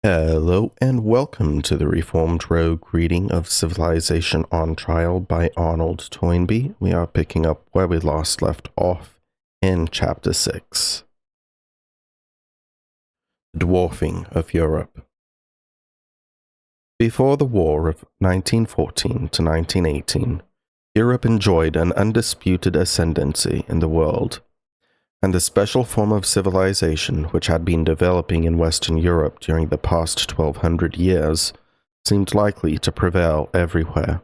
Hello and welcome to the Reformed Rogue reading of Civilization on Trial by Arnold Toynbee. We are picking up where we last left off in Chapter 6. The Dwarfing of Europe. Before the War of 1914 to 1918, Europe enjoyed an undisputed ascendancy in the world, and the special form of civilization which had been developing in Western Europe during the past 1200 years seemed likely to prevail everywhere.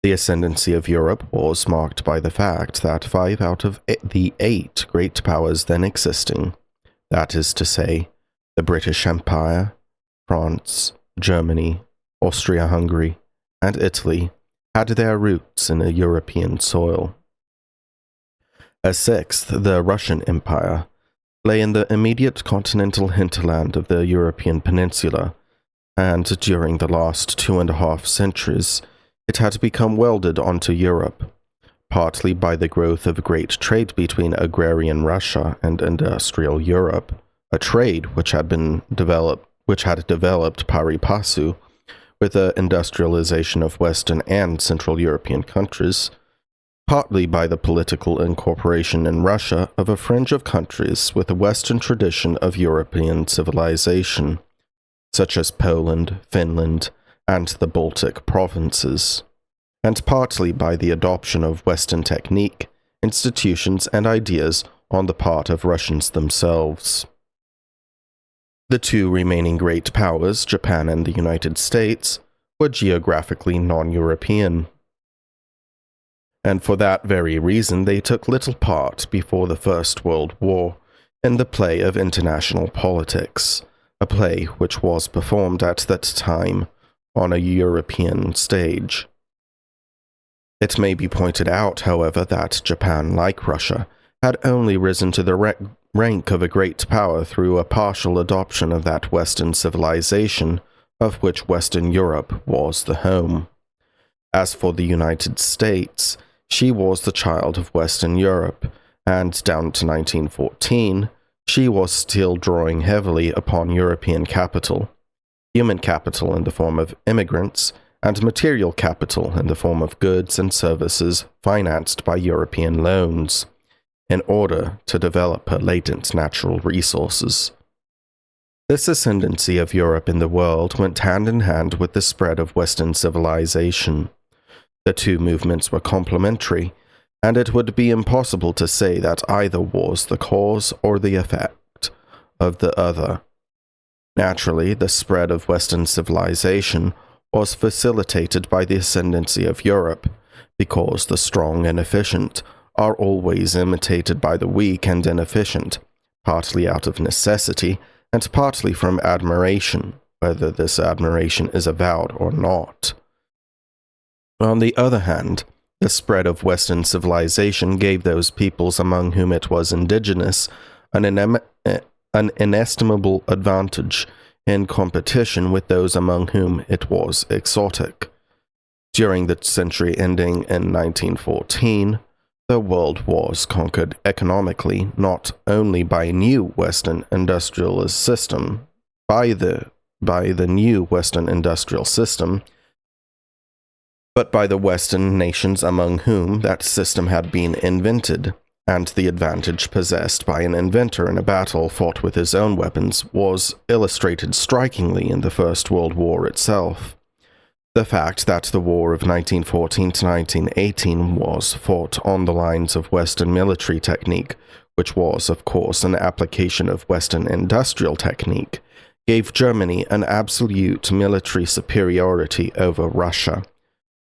The ascendancy of Europe was marked by the fact that 5 out of the 8 great powers then existing, that is to say, the British Empire, France, Germany, Austria-Hungary, and Italy, had their roots in a European soil. A sixth, the Russian Empire, lay in the immediate continental hinterland of the European peninsula, and during the last 2.5 centuries, it had become welded onto Europe, partly by the growth of great trade between agrarian Russia and industrial Europe, a trade which had developed pari passu with the industrialization of Western and Central European countries, partly by the political incorporation in Russia of a fringe of countries with a Western tradition of European civilization, such as Poland, Finland, and the Baltic provinces, and partly by the adoption of Western technique, institutions, and ideas on the part of Russians themselves. The 2 remaining great powers, Japan and the United States, were geographically non-European, and for that very reason they took little part before the First World War in the play of international politics, a play which was performed at that time on a European stage. It may be pointed out, however, that Japan, like Russia, had only risen to the rank of a great power through a partial adoption of that Western civilization of which Western Europe was the home. As for the United States, she was the child of Western Europe, and down to 1914, she was still drawing heavily upon European capital, human capital in the form of immigrants, and material capital in the form of goods and services financed by European loans, in order to develop her latent natural resources. This ascendancy of Europe in the world went hand in hand with the spread of Western civilization. The 2 movements were complementary, and it would be impossible to say that either was the cause or the effect of the other. Naturally, the spread of Western civilization was facilitated by the ascendancy of Europe, because the strong and efficient are always imitated by the weak and inefficient, partly out of necessity and partly from admiration, whether this admiration is avowed or not. On the other hand, the spread of Western civilization gave those peoples among whom it was indigenous an inestimable advantage in competition with those among whom it was exotic. During the century ending in 1914, the world was conquered economically not only by a new Western industrial system, but by the Western nations among whom that system had been invented, and the advantage possessed by an inventor in a battle fought with his own weapons was illustrated strikingly in the First World War itself. The fact that the War of 1914 to 1918 was fought on the lines of Western military technique, which was, of course, an application of Western industrial technique, gave Germany an absolute military superiority over Russia,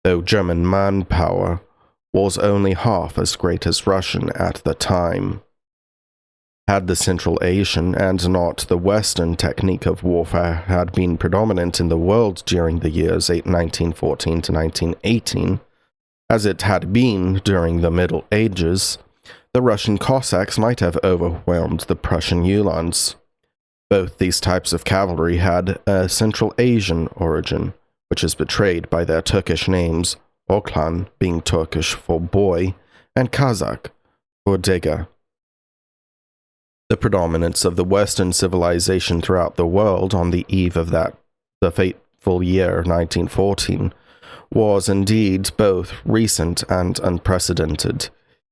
though German manpower was only half as great as Russian at the time. Had the Central Asian and not the Western technique of warfare had been predominant in the world during the years 1914 to 1918, as it had been during the Middle Ages, the Russian Cossacks might have overwhelmed the Prussian Uhlans. Both these types of cavalry had a Central Asian origin, which is betrayed by their Turkish names, Oklan being Turkish for boy, and Kazakh for digger. The predominance of the Western civilization throughout the world on the eve of the fateful year 1914 was indeed both recent and unprecedented.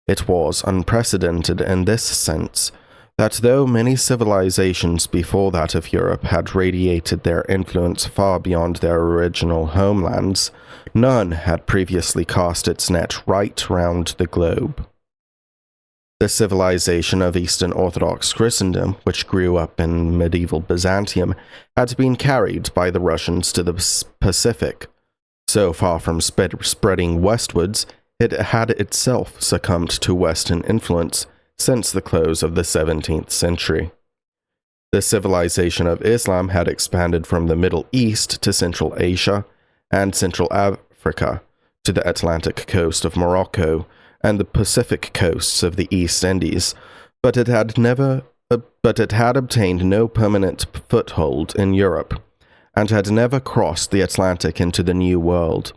It was unprecedented in this sense that though many civilizations before that of Europe had radiated their influence far beyond their original homelands, none had previously cast its net right round the globe. The civilization of Eastern Orthodox Christendom, which grew up in medieval Byzantium, had been carried by the Russians to the Pacific. So far from spreading westwards, it had itself succumbed to Western influence since the close of the 17th century. The civilization of Islam had expanded from the Middle East to Central Asia and Central Africa to the Atlantic coast of Morocco and the Pacific coasts of the East Indies, but it had obtained no permanent foothold in Europe and had never crossed the Atlantic into the New World.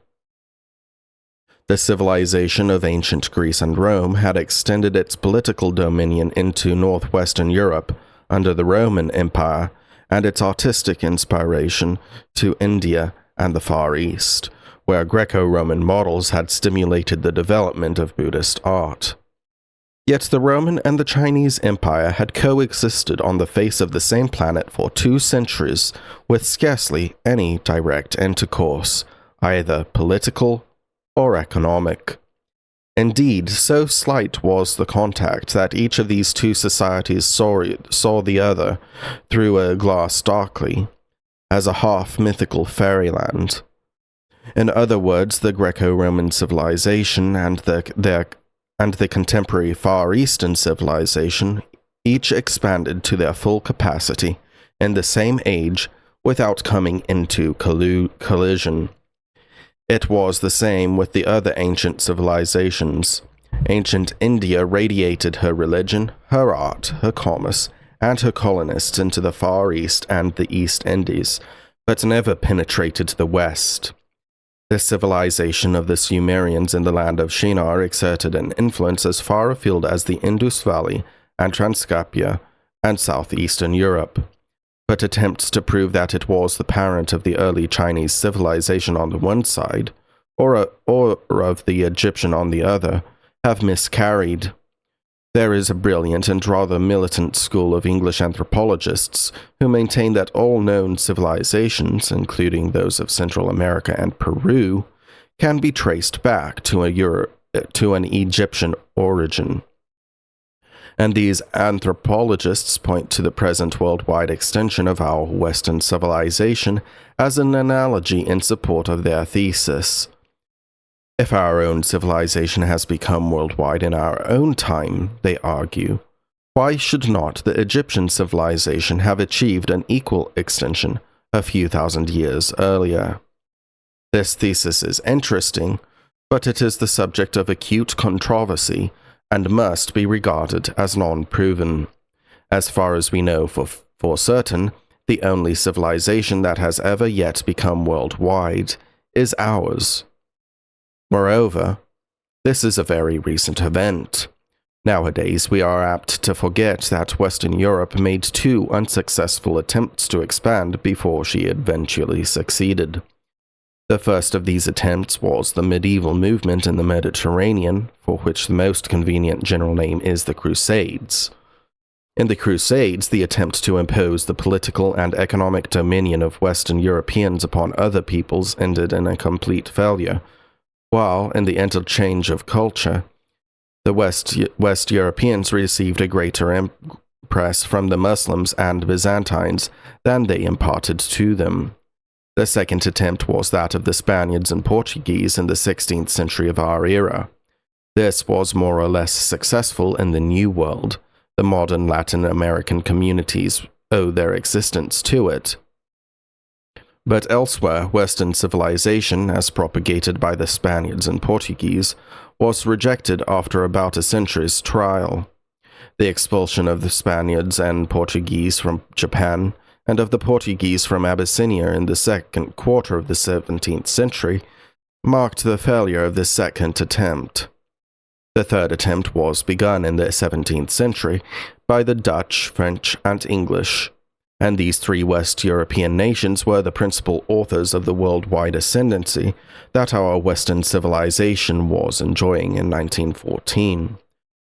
The civilization of ancient Greece and Rome had extended its political dominion into northwestern Europe under the Roman Empire, and its artistic inspiration to India and the Far East, where Greco-Roman models had stimulated the development of Buddhist art. Yet the Roman and the Chinese Empire had coexisted on the face of the same planet for 2 centuries with scarcely any direct intercourse, either political or economic. Indeed, so slight was the contact that each of these 2 societies saw the other through a glass darkly, as a half-mythical fairyland. In other words, the Greco-Roman civilization and the contemporary Far Eastern civilization each expanded to their full capacity in the same age without coming into collision. It was the same with the other ancient civilizations. Ancient India radiated her religion, her art, her commerce, and her colonists into the Far East and the East Indies, but never penetrated the West. The civilization of the Sumerians in the land of Shinar exerted an influence as far afield as the Indus Valley and Transcarpia and southeastern Europe. But attempts to prove that it was the parent of the early Chinese civilization on the one side, or of the Egyptian on the other, have miscarried. There is a brilliant and rather militant school of English anthropologists who maintain that all known civilizations, including those of Central America and Peru, can be traced back to an Egyptian origin. And these anthropologists point to the present worldwide extension of our Western civilization as an analogy in support of their thesis. If our own civilization has become worldwide in our own time, they argue, why should not the Egyptian civilization have achieved an equal extension a few thousand years earlier? This thesis is interesting, but it is the subject of acute controversy and must be regarded as non-proven. As far as we know for certain, the only civilization that has ever yet become worldwide is ours. Moreover, this is a very recent event. Nowadays, we are apt to forget that Western Europe made 2 unsuccessful attempts to expand before she eventually succeeded. The first of these attempts was the medieval movement in the Mediterranean, for which the most convenient general name is the Crusades. In the Crusades, the attempt to impose the political and economic dominion of Western Europeans upon other peoples ended in a complete failure, while in the interchange of culture, the West Europeans received a greater impress from the Muslims and Byzantines than they imparted to them. The second attempt was that of the Spaniards and Portuguese in the 16th century of our era. This was more or less successful in the New World. The modern Latin American communities owe their existence to it. But elsewhere, Western civilization, as propagated by the Spaniards and Portuguese, was rejected after about a century's trial. The expulsion of the Spaniards and Portuguese from Japan and of the Portuguese from Abyssinia in the second quarter of the 17th century marked the failure of the second attempt. The third attempt was begun in the 17th century, by the Dutch, French, and English, and these three West European nations were the principal authors of the worldwide ascendancy that our Western civilization was enjoying in 1914.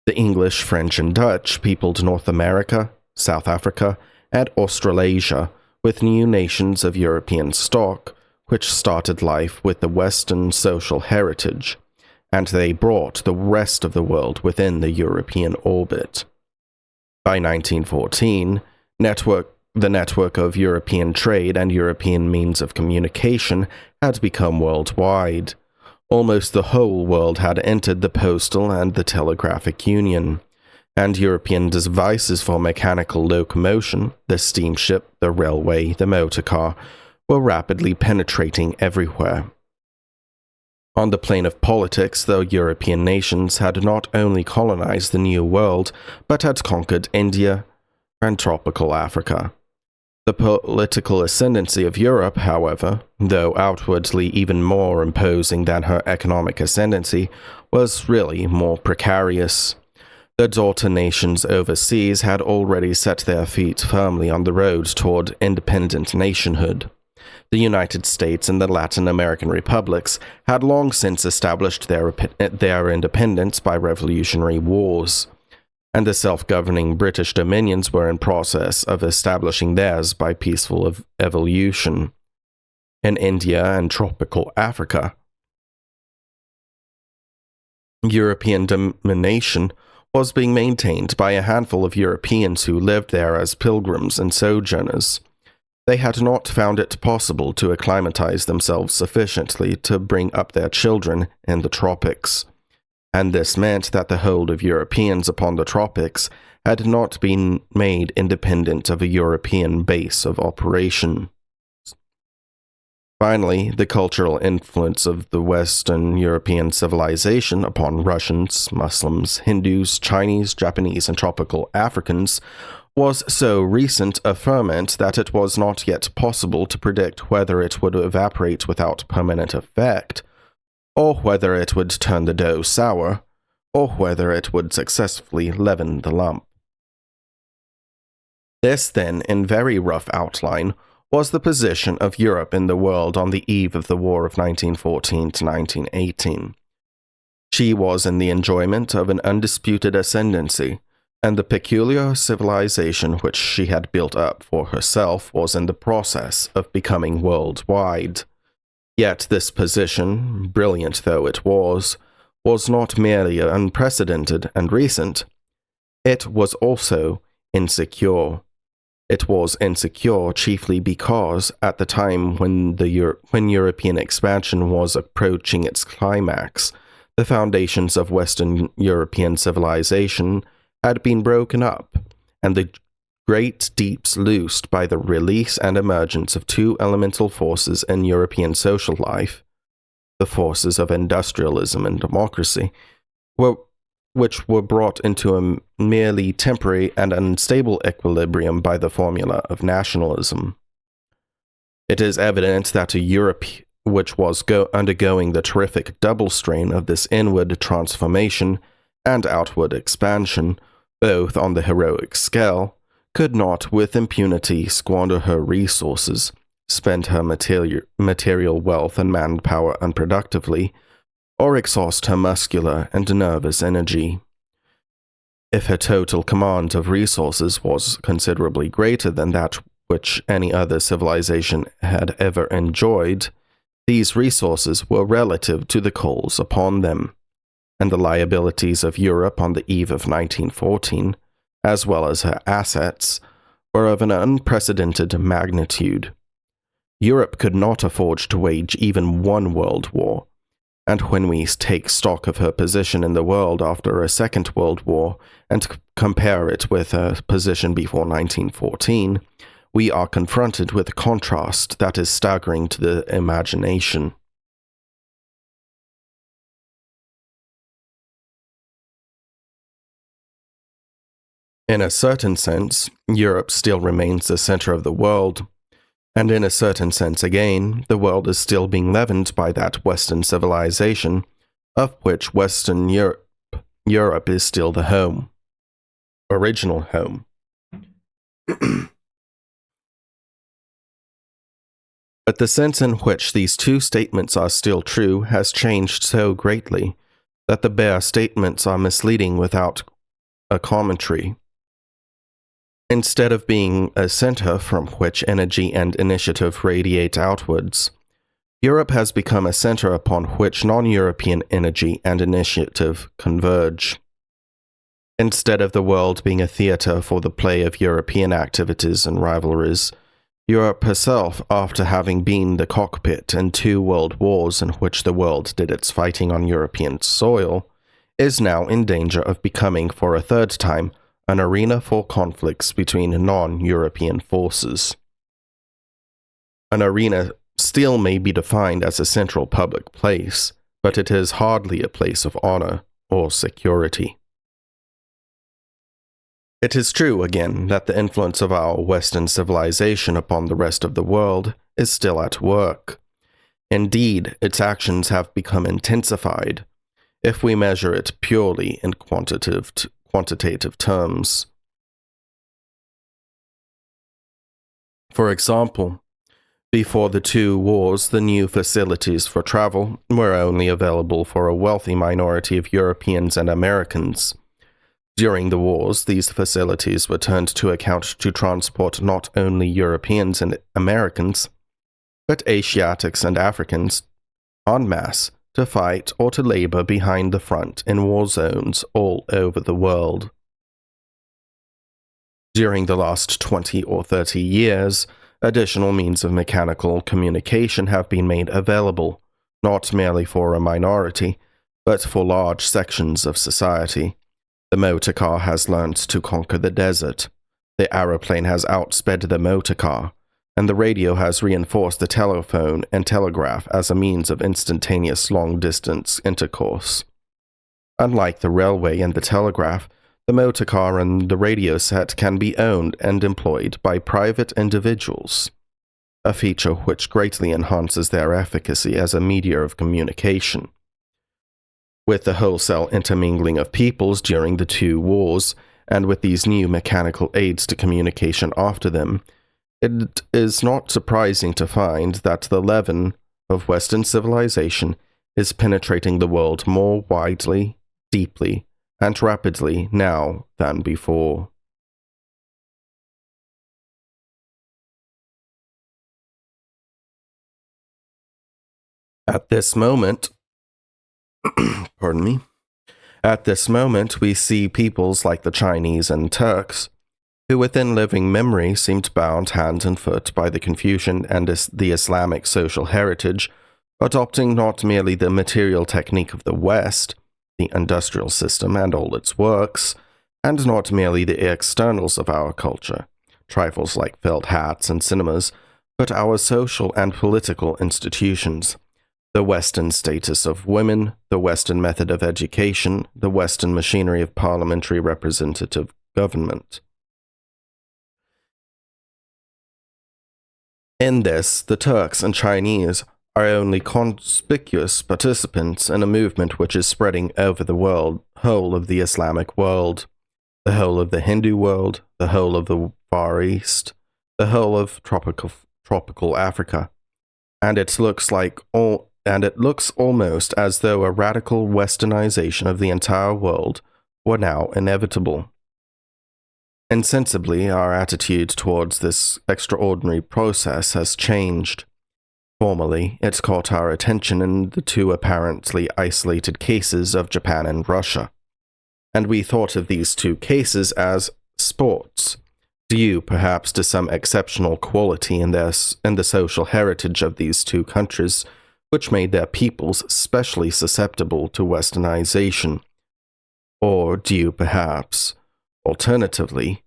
The English, French, and Dutch peopled North America, South Africa, and Australasia with new nations of European stock, which started life with the Western social heritage, and they brought the rest of the world within the European orbit. By 1914, the network of European trade and European means of communication had become worldwide. Almost the whole world had entered the postal and the telegraphic union, and European devices for mechanical locomotion, the steamship, the railway, the motor car, were rapidly penetrating everywhere. On the plane of politics, the European nations had not only colonized the New World, but had conquered India and tropical Africa. The political ascendancy of Europe, however, though outwardly even more imposing than her economic ascendancy, was really more precarious. The daughter nations overseas had already set their feet firmly on the road toward independent nationhood. The United States and the Latin American republics had long since established their independence by revolutionary wars, and the self-governing British dominions were in process of establishing theirs by peaceful evolution. In India and tropical Africa, European domination was being maintained by a handful of Europeans who lived there as pilgrims and sojourners. They had not found it possible to acclimatize themselves sufficiently to bring up their children in the tropics, and this meant that the hold of Europeans upon the tropics had not been made independent of a European base of operation. Finally, the cultural influence of the Western European civilization upon Russians, Muslims, Hindus, Chinese, Japanese, and tropical Africans was so recent a ferment that it was not yet possible to predict whether it would evaporate without permanent effect, or whether it would turn the dough sour, or whether it would successfully leaven the lump. This, then, in very rough outline, was the position of Europe in the world on the eve of the War of 1914 to 1918. She was in the enjoyment of an undisputed ascendancy, and the peculiar civilization which she had built up for herself was in the process of becoming worldwide. Yet this position, brilliant though it was not merely unprecedented and recent, it was also insecure. It was insecure chiefly because, at the time when European expansion was approaching its climax, the foundations of Western European civilization had been broken up, and the great deeps loosed by the release and emergence of two elemental forces in European social life, the forces of industrialism and democracy, which were brought into a merely temporary and unstable equilibrium by the formula of nationalism. It is evident that a Europe which was undergoing the terrific double strain of this inward transformation and outward expansion, both on the heroic scale, could not with impunity squander her resources, spend her material wealth and manpower unproductively, or exhaust her muscular and nervous energy. If her total command of resources was considerably greater than that which any other civilization had ever enjoyed, these resources were relative to the calls upon them, and the liabilities of Europe on the eve of 1914, as well as her assets, were of an unprecedented magnitude. Europe could not afford to wage even one world war, and when we take stock of her position in the world after a Second World War and compare it with her position before 1914, we are confronted with a contrast that is staggering to the imagination. In a certain sense, Europe still remains the center of the world, and in a certain sense again, the world is still being leavened by that Western civilization, of which Western Europe is still the home. original home. But the sense in which these two statements are still true has changed so greatly that the bare statements are misleading without a commentary. Instead of being a center from which energy and initiative radiate outwards, Europe has become a center upon which non-European energy and initiative converge. Instead of the world being a theater for the play of European activities and rivalries, Europe herself, after having been the cockpit in 2 world wars in which the world did its fighting on European soil, is now in danger of becoming, for a third time, an arena for conflicts between non-European forces. An arena still may be defined as a central public place, but it is hardly a place of honor or security. It is true, again, that the influence of our Western civilization upon the rest of the world is still at work. Indeed, its actions have become intensified, if we measure it purely in quantitative terms. For example, before the 2 wars, the new facilities for travel were only available for a wealthy minority of Europeans and Americans. During the wars, these facilities were turned to account to transport not only Europeans and Americans, but Asiatics and Africans en masse to fight or to labor behind the front in war zones all over the world. During the last 20 or 30 years, additional means of mechanical communication have been made available, not merely for a minority, but for large sections of society. The motor car has learned to conquer the desert, the aeroplane has outsped the motor car, and the radio has reinforced the telephone and telegraph as a means of instantaneous long-distance intercourse. Unlike the railway and the telegraph, the motor car and the radio set can be owned and employed by private individuals, a feature which greatly enhances their efficacy as a media of communication. With the wholesale intermingling of peoples during the 2 wars, and with these new mechanical aids to communication after them, it is not surprising to find that the leaven of Western civilization is penetrating the world more widely, deeply, and rapidly now than before. At this moment, pardon me, at this moment we see peoples like the Chinese and Turks, who within living memory seemed bound hand and foot by the Confucian and the Islamic social heritage, adopting not merely the material technique of the West, the industrial system and all its works, and not merely the externals of our culture, trifles like felt hats and cinemas, but our social and political institutions, the Western status of women, the Western method of education, the Western machinery of parliamentary representative government. In this, the Turks and Chinese are only conspicuous participants in a movement which is spreading over the whole of the Islamic world, the whole of the Hindu world, the whole of the Far East, the whole of tropical Africa, and it looks almost as though a radical westernization of the entire world were now inevitable. Insensibly, our attitude towards this extraordinary process has changed. Formerly, it caught our attention in the 2 apparently isolated cases of Japan and Russia, and we thought of these 2 cases as sports, due perhaps to some exceptional quality in the social heritage of these 2 countries, which made their peoples specially susceptible to westernization, or due perhaps, alternatively,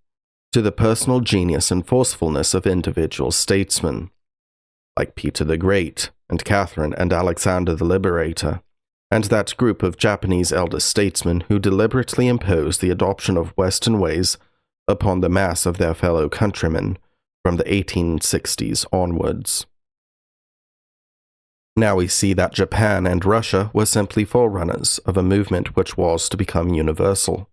to the personal genius and forcefulness of individual statesmen, like Peter the Great, and Catherine and Alexander the Liberator, and that group of Japanese elder statesmen who deliberately imposed the adoption of Western ways upon the mass of their fellow countrymen from the 1860s onwards. Now we see that Japan and Russia were simply forerunners of a movement which was to become universal.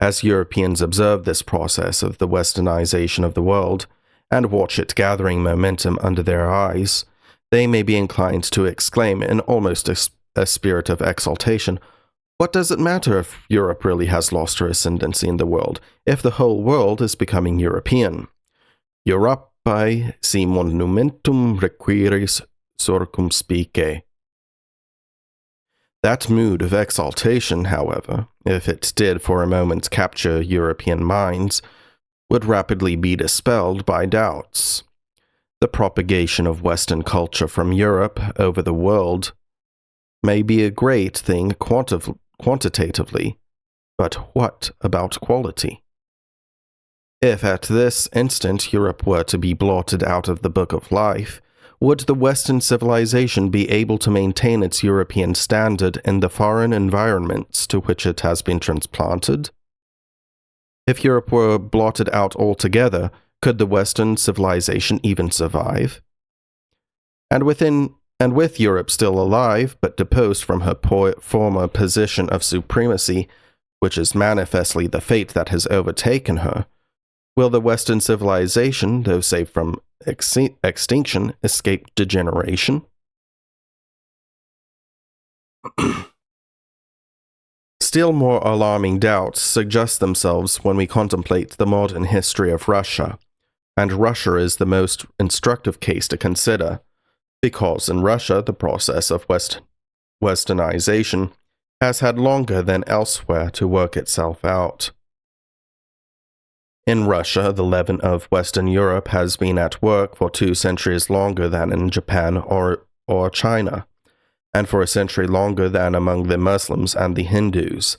As Europeans observe this process of the westernization of the world, and watch it gathering momentum under their eyes, they may be inclined to exclaim in almost a spirit of exultation, "What does it matter if Europe really has lost her ascendancy in the world, if the whole world is becoming European? Europae si monumentum requiris circumspice." That mood of exaltation, however, if it did for a moment capture European minds, would rapidly be dispelled by doubts. The propagation of Western culture from Europe over the world may be a great thing quantitatively, but what about quality? If at this instant Europe were to be blotted out of the book of life, would the Western civilization be able to maintain its European standard in the foreign environments to which it has been transplanted? If Europe were blotted out altogether, could the Western civilization even survive? And with Europe still alive, but deposed from her former position of supremacy, which is manifestly the fate that has overtaken her, will the Western civilization, though safe from extinction, escape degeneration? Still more alarming doubts suggest themselves when we contemplate the modern history of Russia, and Russia is the most instructive case to consider, because in Russia the process of westernization has had longer than elsewhere to work itself out. In Russia, the leaven of Western Europe has been at work for 2 centuries longer than in Japan or China, and for a century longer than among the Muslims and the Hindus.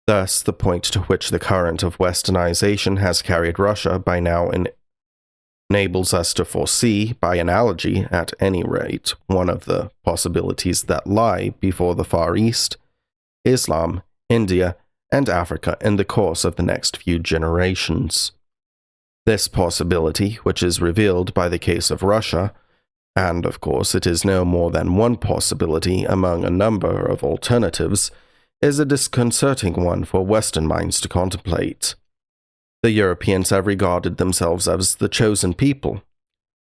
Thus, the point to which the current of westernization has carried Russia by now enables us to foresee, by analogy at any rate, one of the possibilities that lie before the Far East, Islam, India, and Africa in the course of the next few generations. This possibility, which is revealed by the case of Russia, and of course it is no more than one possibility among a number of alternatives, is a disconcerting one for Western minds to contemplate. The Europeans have regarded themselves as the chosen people.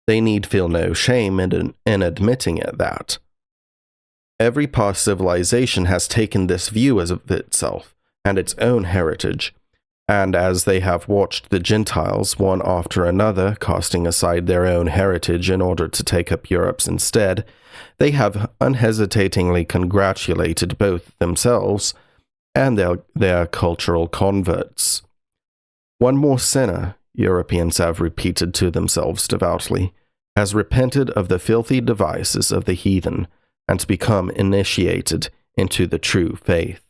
They need feel no shame in admitting that. Every past civilization has taken this view of itself and its own heritage, and as they have watched the Gentiles, one after another, casting aside their own heritage in order to take up Europe's instead, they have unhesitatingly congratulated both themselves and their cultural converts. One more sinner, Europeans have repeated to themselves devoutly, has repented of the filthy devices of the heathen and become initiated into the true faith.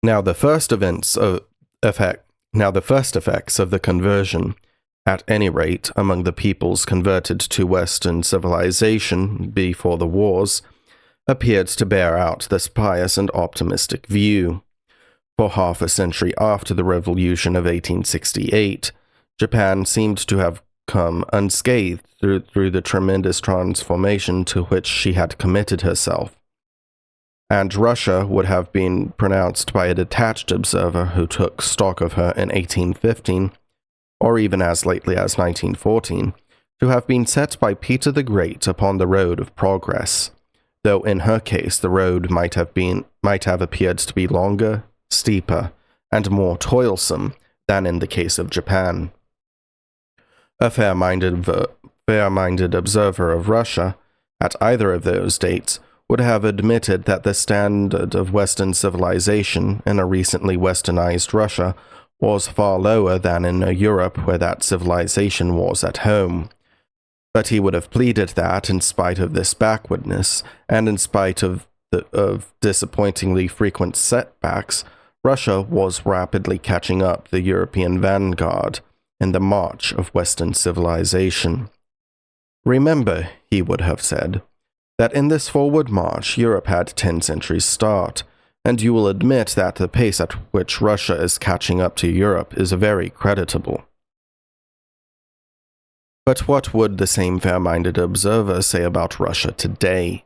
Now the first effects of the conversion, at any rate among the peoples converted to Western civilization before the wars, appeared to bear out this pious and optimistic view. For half a century after the Revolution of 1868, Japan seemed to have come unscathed through the tremendous transformation to which she had committed herself. And Russia would have been pronounced by a detached observer who took stock of her in 1815, or even as lately as 1914, to have been set by Peter the Great upon the road of progress, though in her case the road might have appeared to be longer, steeper, and more toilsome than in the case of Japan. A fair-minded observer of Russia, at either of those dates, would have admitted that the standard of Western civilization in a recently westernized Russia was far lower than in a Europe where that civilization was at home. But he would have pleaded that, in spite of this backwardness, and in spite of disappointingly frequent setbacks, Russia was rapidly catching up the European vanguard in the march of Western civilization. Remember, he would have said, that in this forward march Europe had 10 centuries start, and you will admit that the pace at which Russia is catching up to Europe is very creditable. But what would the same fair-minded observer say about Russia today?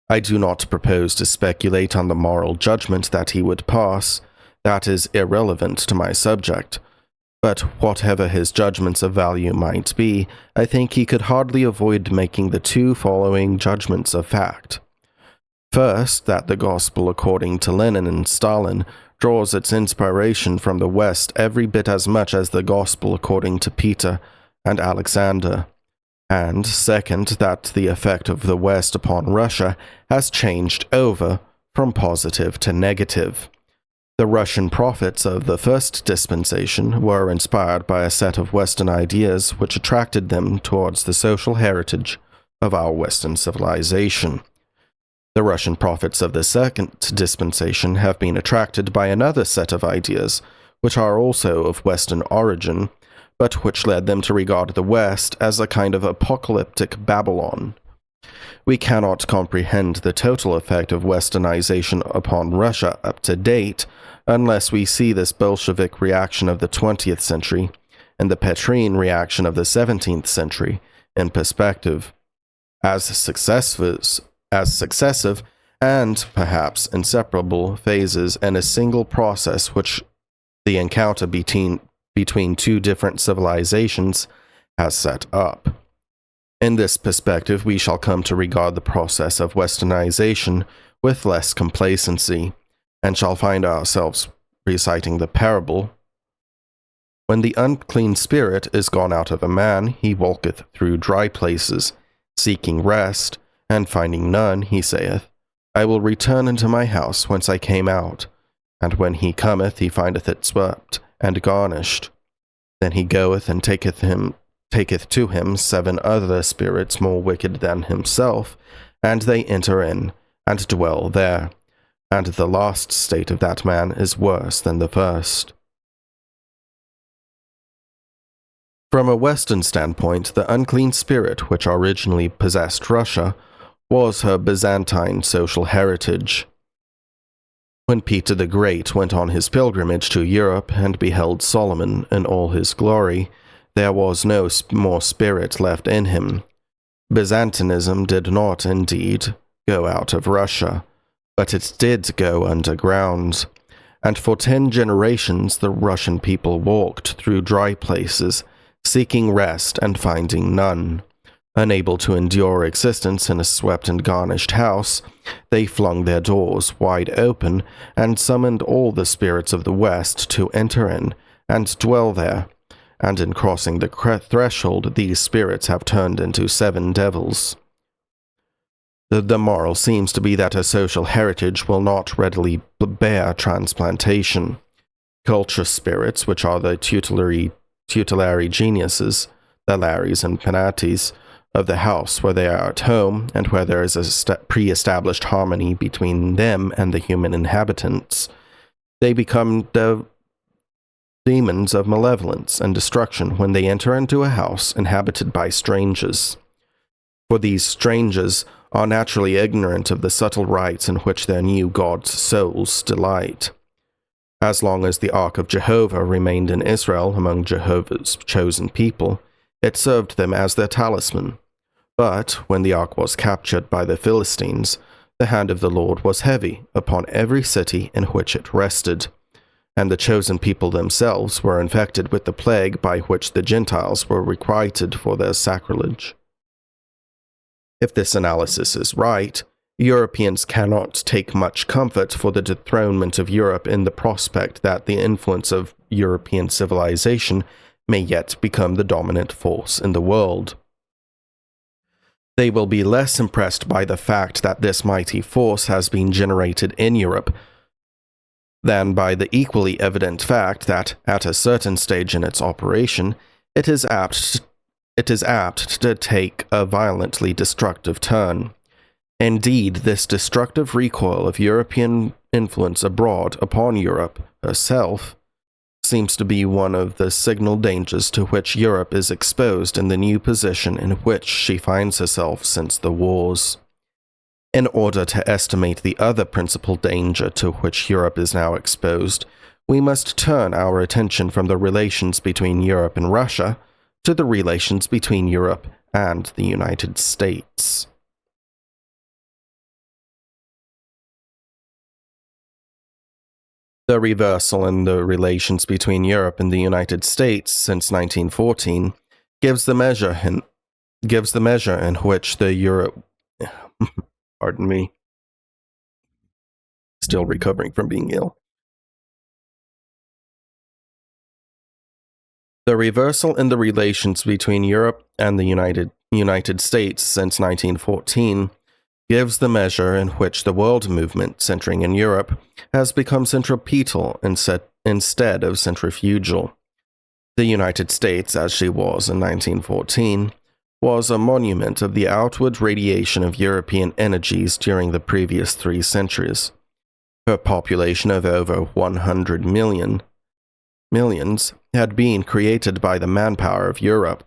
I do not propose to speculate on the moral judgment that he would pass. That is irrelevant to my subject. But whatever his judgments of value might be, I think he could hardly avoid making the two following judgments of fact. First, that the gospel according to Lenin and Stalin draws its inspiration from the West every bit as much as the gospel according to Peter and Alexander. And second, that the effect of the West upon Russia has changed over from positive to negative. The Russian prophets of the first dispensation were inspired by a set of Western ideas which attracted them towards the social heritage of our Western civilization. The Russian prophets of the second dispensation have been attracted by another set of ideas, which are also of Western origin, but which led them to regard the West as a kind of apocalyptic Babylon. We cannot comprehend the total effect of Westernization upon Russia up to date unless we see this Bolshevik reaction of the 20th century and the Petrine reaction of the 17th century in perspective, as successive and perhaps inseparable phases in a single process which the encounter between two different civilizations has set up. In this perspective, we shall come to regard the process of Westernization with less complacency, and shall find ourselves reciting the parable, "When the unclean spirit is gone out of a man, he walketh through dry places, seeking rest, and finding none, he saith, I will return into my house whence I came out. And when he cometh, he findeth it swept and garnished. Then he goeth and taketh to him 7 other spirits more wicked than himself, and they enter in, and dwell there. And the last state of that man is worse than the first." From a Western standpoint, the unclean spirit which originally possessed Russia was her Byzantine social heritage. When Peter the Great went on his pilgrimage to Europe and beheld Solomon in all his glory, there was no more spirit left in him. Byzantinism did not, indeed, go out of Russia, but it did go underground, and for 10 generations the Russian people walked through dry places, seeking rest and finding none. Unable to endure existence in a swept and garnished house, they flung their doors wide open and summoned all the spirits of the West to enter in and dwell there, and in crossing the threshold these spirits have turned into 7 devils. The moral seems to be that a social heritage will not readily bear transplantation. Culture spirits, which are the tutelary geniuses, the Larrys and Penates, of the house where they are at home and where there is a pre-established harmony between them and the human inhabitants, they become demons of malevolence and destruction when they enter into a house inhabited by strangers. For these strangers are naturally ignorant of the subtle rites in which their new gods' souls delight. As long as the Ark of Jehovah remained in Israel among Jehovah's chosen people, it served them as their talisman. But when the ark was captured by the Philistines, the hand of the Lord was heavy upon every city in which it rested, and the chosen people themselves were infected with the plague by which the Gentiles were requited for their sacrilege. If this analysis is right, Europeans cannot take much comfort for the dethronement of Europe in the prospect that the influence of European civilization may yet become the dominant force in the world. They will be less impressed by the fact that this mighty force has been generated in Europe than by the equally evident fact that, at a certain stage in its operation, it is apt to take a violently destructive turn. Indeed, this destructive recoil of European influence abroad upon Europe herself seems to be one of the signal dangers to which Europe is exposed in the new position in which she finds herself since the wars. In order to estimate the other principal danger to which Europe is now exposed, we must turn our attention from the relations between Europe and Russia to the relations between Europe and the United States. The reversal in the relations between Europe and the United States since 1914 gives the measure in which the Europe pardon me, still recovering from being ill. The reversal in the relations between Europe and the United States since 1914 gives the measure in which the world movement centering in Europe has become centripetal instead of centrifugal. The United States, as she was in 1914, was a monument of the outward radiation of European energies during the previous 3 centuries. Her population of over 100 millions had been created by the manpower of Europe,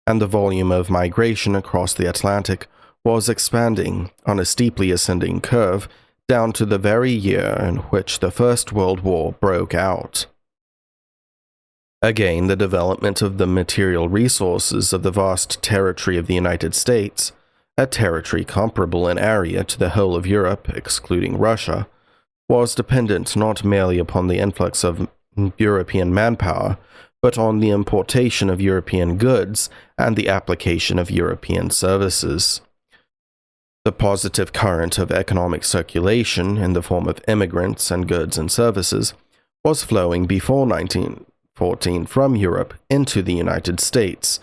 and the volume of migration across the Atlantic was expanding on a steeply ascending curve down to the very year in which the First World War broke out. Again, the development of the material resources of the vast territory of the United States, a territory comparable in area to the whole of Europe, excluding Russia, was dependent not merely upon the influx of European manpower, but on the importation of European goods and the application of European services. The positive current of economic circulation in the form of immigrants and goods and services was flowing before 1914 from Europe into the United States.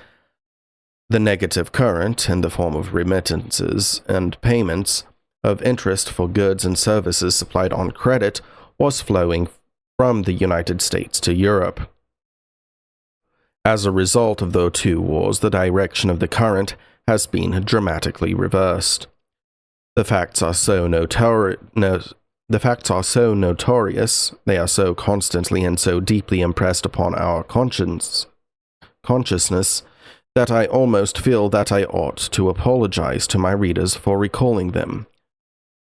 The negative current in the form of remittances and payments of interest for goods and services supplied on credit was flowing from the United States to Europe. As a result of the 2 wars, the direction of the current has been dramatically reversed. The facts are so notorious, they are so constantly and so deeply impressed upon our consciousness, that I almost feel that I ought to apologize to my readers for recalling them.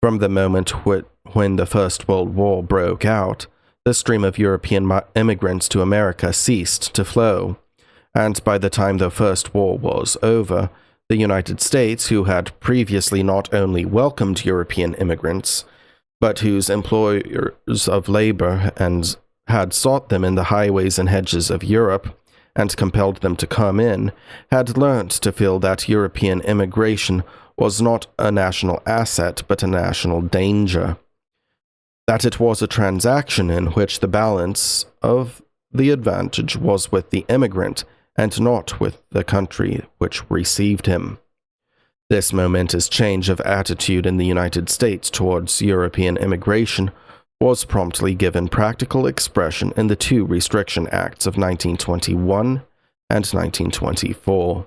From the moment when the First World War broke out, the stream of European immigrants to America ceased to flow, and by the time the First War was over, the United States, who had previously not only welcomed European immigrants, but whose employers of labor and had sought them in the highways and hedges of Europe, and compelled them to come in, had learnt to feel that European immigration was not a national asset but a national danger. That it was a transaction in which the balance of the advantage was with the immigrant and not with the country which received him. This momentous change of attitude in the United States towards European immigration was promptly given practical expression in the 2 Restriction Acts of 1921 and 1924.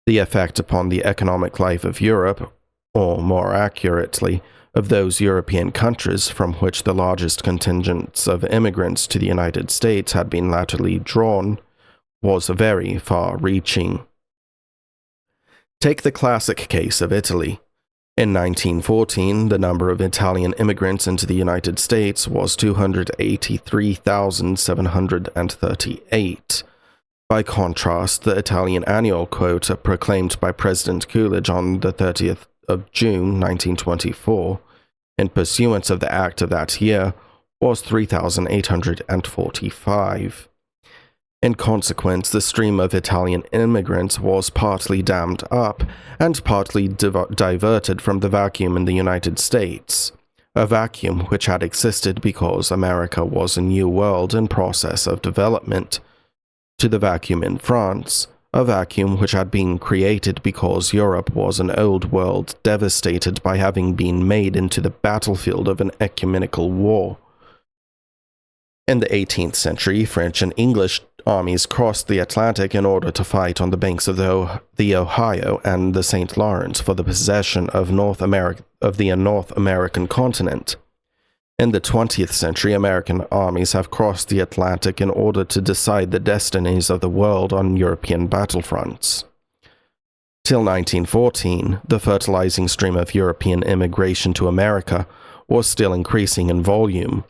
The effect upon the economic life of Europe, or more accurately, of those European countries from which the largest contingents of immigrants to the United States had been latterly drawn, was very far-reaching. Take the classic case of Italy. In 1914, the number of Italian immigrants into the United States was 283,738. By contrast, the Italian annual quota proclaimed by President Coolidge on the 30th of June 1924, in pursuance of the act of that year, was 3,845. In consequence, the stream of Italian immigrants was partly dammed up and partly diverted from the vacuum in the United States, a vacuum which had existed because America was a new world in process of development, to the vacuum in France, a vacuum which had been created because Europe was an old world devastated by having been made into the battlefield of an ecumenical war. In the 18th century, French and English armies crossed the Atlantic in order to fight on the banks of the Ohio and the St. Lawrence for the possession of the North American continent. In the 20th century, American armies have crossed the Atlantic in order to decide the destinies of the world on European battlefronts. Till 1914, the fertilizing stream of European immigration to America was still increasing in volume.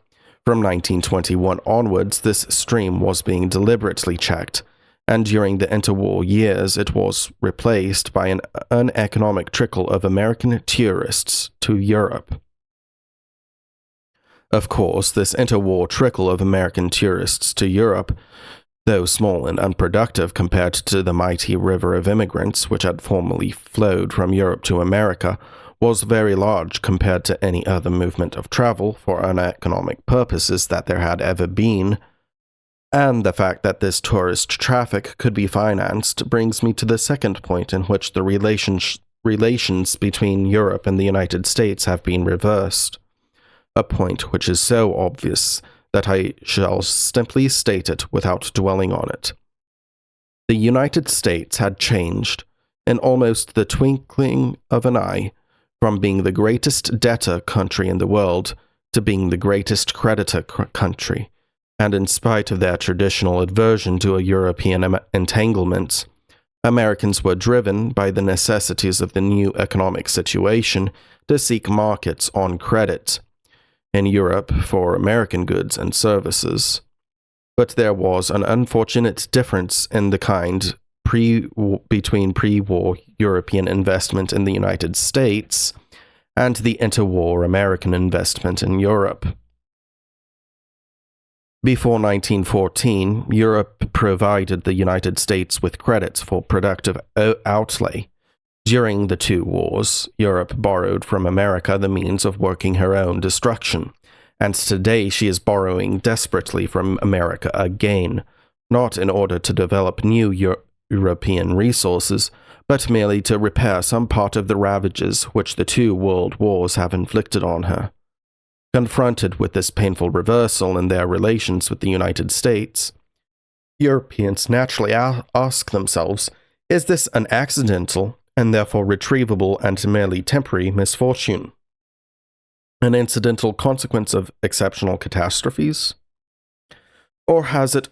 From 1921 onwards, this stream was being deliberately checked, and during the interwar years it was replaced by an uneconomic trickle of American tourists to Europe. Of course, this interwar trickle of American tourists to Europe, though small and unproductive compared to the mighty river of immigrants which had formerly flowed from Europe to America, was very large compared to any other movement of travel for uneconomic purposes that there had ever been, and the fact that this tourist traffic could be financed brings me to the second point in which the relations between Europe and the United States have been reversed, a point which is so obvious that I shall simply state it without dwelling on it. The United States had changed, in almost the twinkling of an eye, from being the greatest debtor country in the world to being the greatest creditor country, and in spite of their traditional aversion to a European entanglement, Americans were driven by the necessities of the new economic situation to seek markets on credit in Europe for American goods and services. But there was an unfortunate difference in the kind between pre-war European investment in the United States and the interwar American investment in Europe. Before 1914, Europe provided the United States with credits for productive outlay. During the two wars, Europe borrowed from America the means of working her own destruction, and today she is borrowing desperately from America again, not in order to develop new European resources, but merely to repair some part of the ravages which the two world wars have inflicted on her. Confronted with this painful reversal in their relations with the United States, Europeans naturally ask themselves, is this an accidental and therefore retrievable and merely temporary misfortune? An incidental consequence of exceptional catastrophes? Or has it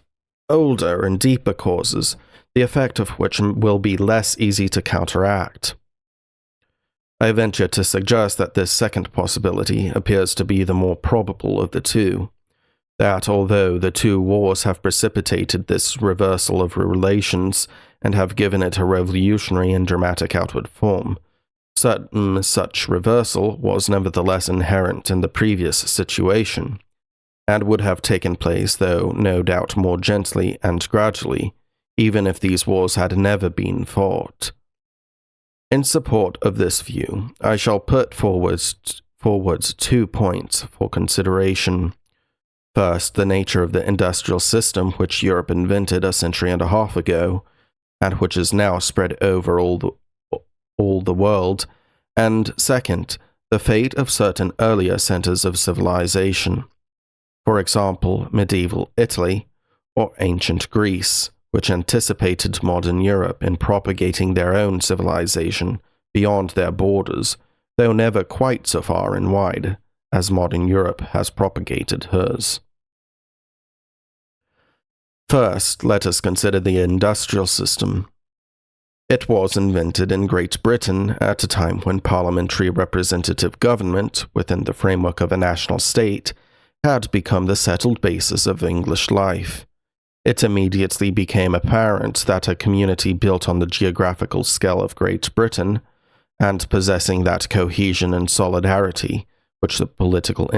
older and deeper causes, the effect of which will be less easy to counteract? I venture to suggest that this second possibility appears to be the more probable of the two, that although the two wars have precipitated this reversal of relations and have given it a revolutionary and dramatic outward form, such reversal was nevertheless inherent in the previous situation, and would have taken place, though no doubt more gently and gradually, even if these wars had never been fought. In support of this view, I shall put forward 2 points for consideration. First, the nature of the industrial system which Europe invented a century and a half ago, and which is now spread over all the world, and second, the fate of certain earlier centers of civilization. For example, medieval Italy or ancient Greece, which anticipated modern Europe in propagating their own civilization beyond their borders, though never quite so far and wide as modern Europe has propagated hers. First, let us consider the industrial system. It was invented in Great Britain at a time when parliamentary representative government, within the framework of a national state, had become the settled basis of English life. It immediately became apparent that a community built on the geographical scale of Great Britain, and possessing that cohesion and solidarity which the political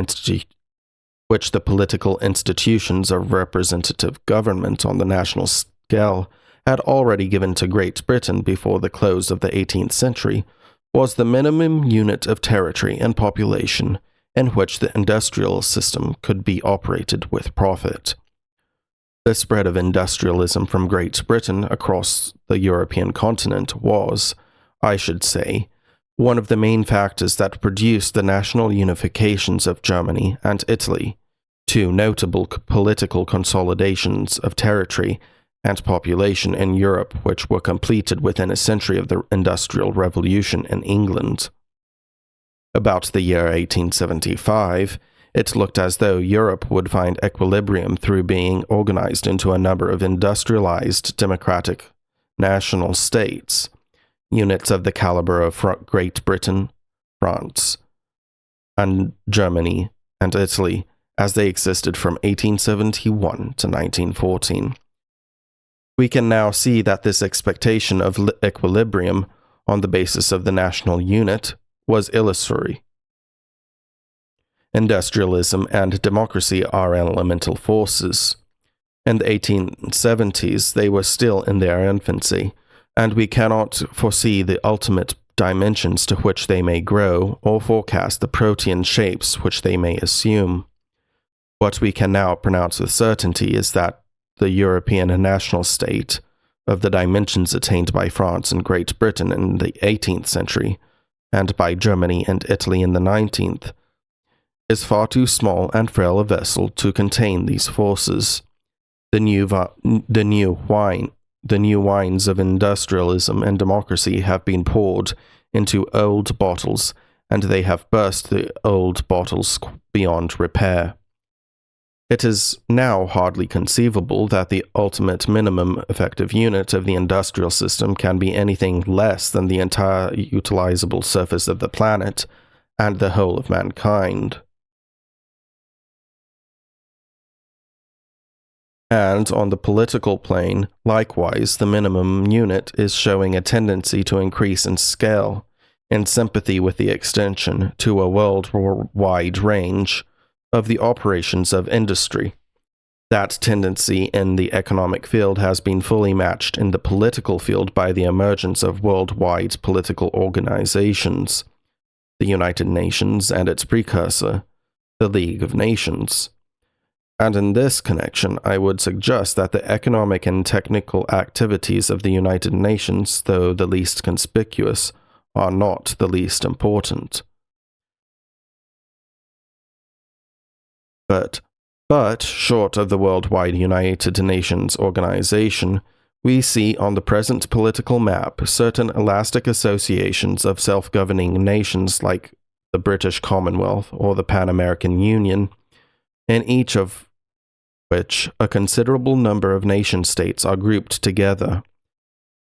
institutions of representative government on the national scale had already given to Great Britain before the close of the 18th century, was the minimum unit of territory and population in which the industrial system could be operated with profit. The spread of industrialism from Great Britain across the European continent was, I should say, one of the main factors that produced the national unifications of Germany and Italy, two notable political consolidations of territory and population in Europe which were completed within a century of the Industrial Revolution in England. About the year 1875, it looked as though Europe would find equilibrium through being organized into a number of industrialized democratic national states, units of the caliber of Great Britain, France, and Germany and Italy, as they existed from 1871 to 1914. We can now see that this expectation of equilibrium on the basis of the national unit was illusory. Industrialism and democracy are elemental forces. In the 1870s, they were still in their infancy, and we cannot foresee the ultimate dimensions to which they may grow or forecast the protean shapes which they may assume. What we can now pronounce with certainty is that the European national state, of the dimensions attained by France and Great Britain in the 18th century, and by Germany and Italy in the 19th, is far too small and frail a vessel to contain these forces. The new wines of industrialism and democracy have been poured into old bottles, and they have burst the old bottles beyond repair. It is now hardly conceivable that the ultimate minimum effective unit of the industrial system can be anything less than the entire utilizable surface of the planet and the whole of mankind. And on the political plane, likewise, the minimum unit is showing a tendency to increase in scale, in sympathy with the extension to a worldwide range of the operations of industry. That tendency in the economic field has been fully matched in the political field by the emergence of worldwide political organizations, the United Nations and its precursor, the League of Nations. And in this connection, I would suggest that the economic and technical activities of the United Nations, though the least conspicuous, are not the least important. But short of the worldwide United Nations organization, we see on the present political map certain elastic associations of self-governing nations like the British Commonwealth or the Pan-American Union, in each of which a considerable number of nation-states are grouped together.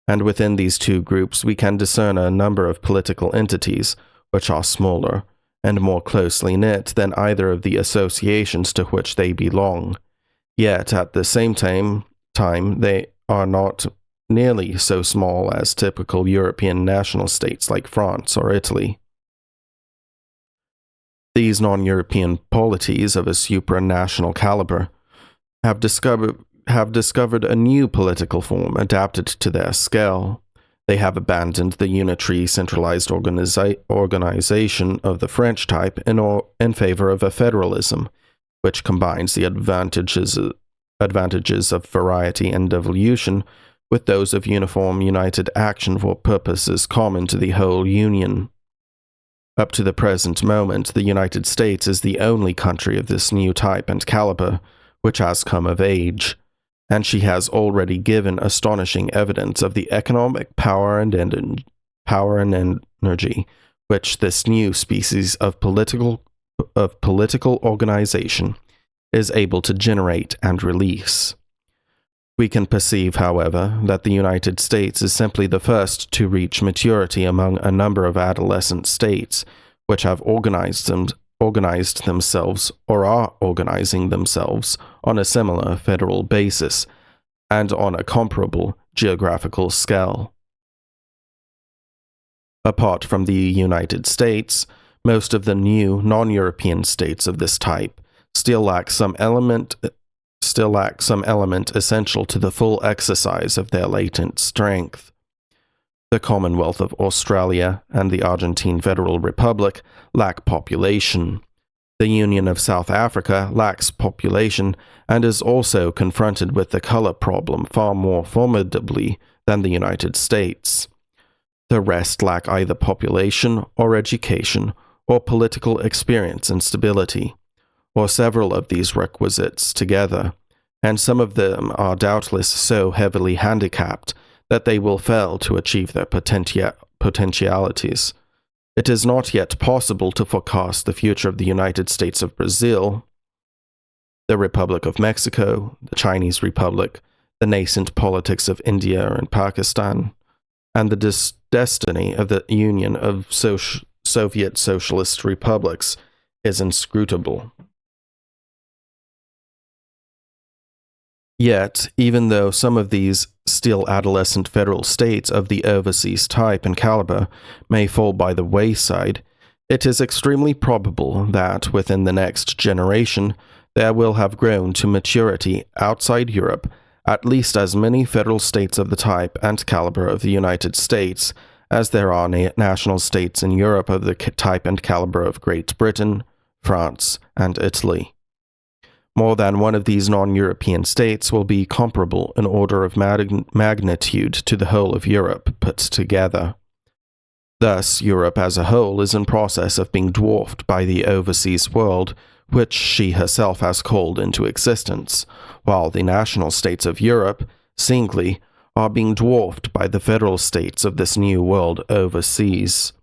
And within these two groups we can discern a number of political entities which are smaller and more closely knit than either of the associations to which they belong, yet at the same time they are not nearly so small as typical European national states like France or Italy. These non-European polities of a supranational caliber have discovered a new political form adapted to their scale. They have abandoned the unitary centralized organization of the French type in favor of a federalism, which combines the advantages of variety and evolution with those of uniform united action for purposes common to the whole Union. Up to the present moment, the United States is the only country of this new type and caliber which has come of age, and she has already given astonishing evidence of the economic power and energy which this new species of political organization is able to generate and release. We can perceive, however, that the United States is simply the first to reach maturity among a number of adolescent states which have organized themselves or are organizing themselves on a similar federal basis and on a comparable geographical scale. Apart from the United States, most of the new non-European states of this type still lack some element essential to the full exercise of their latent strength. The Commonwealth of Australia and the Argentine Federal Republic lack population. The Union of South Africa lacks population and is also confronted with the color problem far more formidably than the United States. The rest lack either population or education or political experience and stability, or several of these requisites together, and some of them are doubtless so heavily handicapped that they will fail to achieve their potentialities. It is not yet possible to forecast the future of the United States of Brazil, the Republic of Mexico, the Chinese Republic, the nascent politics of India and Pakistan, and the destiny of the Union of Soviet Socialist Republics is inscrutable. Yet, even though some of these still adolescent federal states of the overseas type and caliber may fall by the wayside, it is extremely probable that within the next generation there will have grown to maturity outside Europe at least as many federal states of the type and caliber of the United States as there are national states in Europe of the type and caliber of Great Britain, France, and Italy. More than one of these non-European states will be comparable in order of magnitude to the whole of Europe put together. Thus, Europe as a whole is in process of being dwarfed by the overseas world, which she herself has called into existence, while the national states of Europe, singly, are being dwarfed by the federal states of this new world overseas.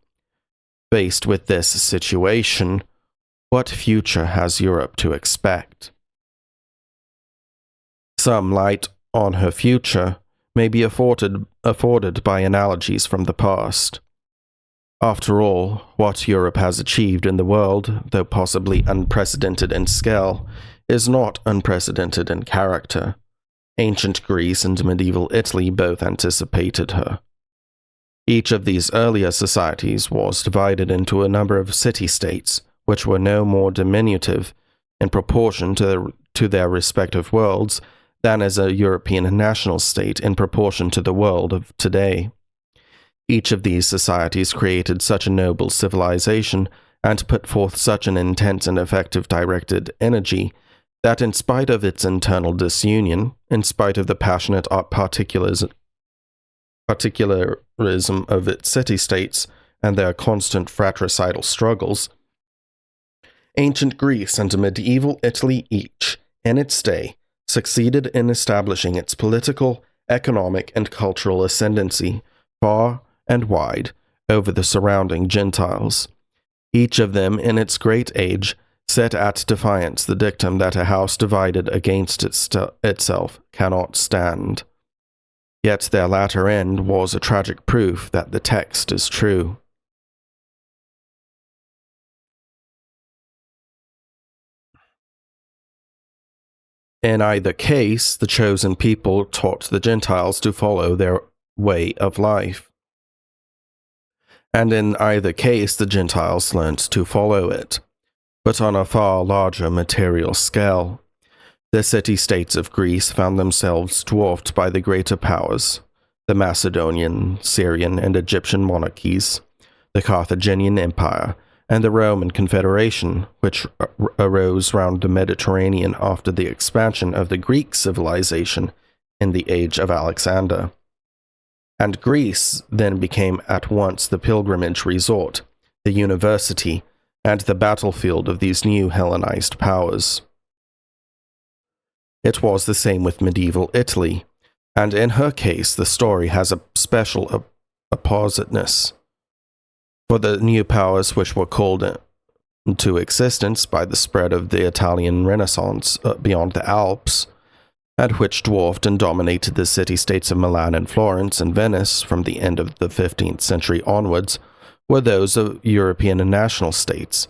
Faced with this situation, what future has Europe to expect? Some light on her future may be afforded by analogies from the past. After all, what Europe has achieved in the world, though possibly unprecedented in scale, is not unprecedented in character. Ancient Greece and medieval Italy both anticipated her. Each of these earlier societies was divided into a number of city-states, which were no more diminutive in proportion to their respective worlds than is a European national state in proportion to the world of today. Each of these societies created such a noble civilization and put forth such an intense and effective directed energy that in spite of its internal disunion, in spite of the passionate particularism of its city-states and their constant fratricidal struggles, ancient Greece and medieval Italy each, in its day, succeeded in establishing its political, economic, and cultural ascendancy far and wide over the surrounding Gentiles. Each of them, in its great age, set at defiance the dictum that a house divided against itself cannot stand. Yet their latter end was a tragic proof that the text is true. In either case, the chosen people taught the Gentiles to follow their way of life. And in either case, the Gentiles learnt to follow it, but on a far larger material scale. The city-states of Greece found themselves dwarfed by the greater powers, the Macedonian, Syrian, and Egyptian monarchies, the Carthaginian Empire, and the Roman Confederation, which arose round the Mediterranean after the expansion of the Greek civilization in the age of Alexander. And Greece then became at once the pilgrimage resort, the university, and the battlefield of these new Hellenized powers. It was the same with medieval Italy, and in her case the story has a special appositeness. For the new powers which were called into existence by the spread of the Italian Renaissance beyond the Alps, and which dwarfed and dominated the city-states of Milan and Florence and Venice from the end of the 15th century onwards, were those of European national states,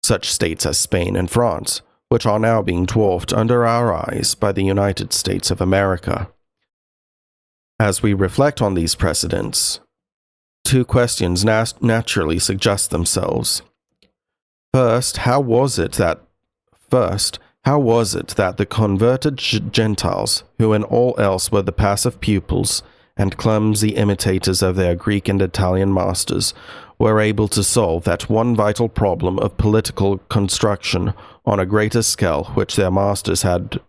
such states as Spain and France, which are now being dwarfed under our eyes by the United States of America. As we reflect on these precedents, two questions naturally suggest themselves. First, how was it that the converted Gentiles, who in all else were the passive pupils and clumsy imitators of their Greek and Italian masters, were able to solve that one vital problem of political construction on a greater scale which their masters had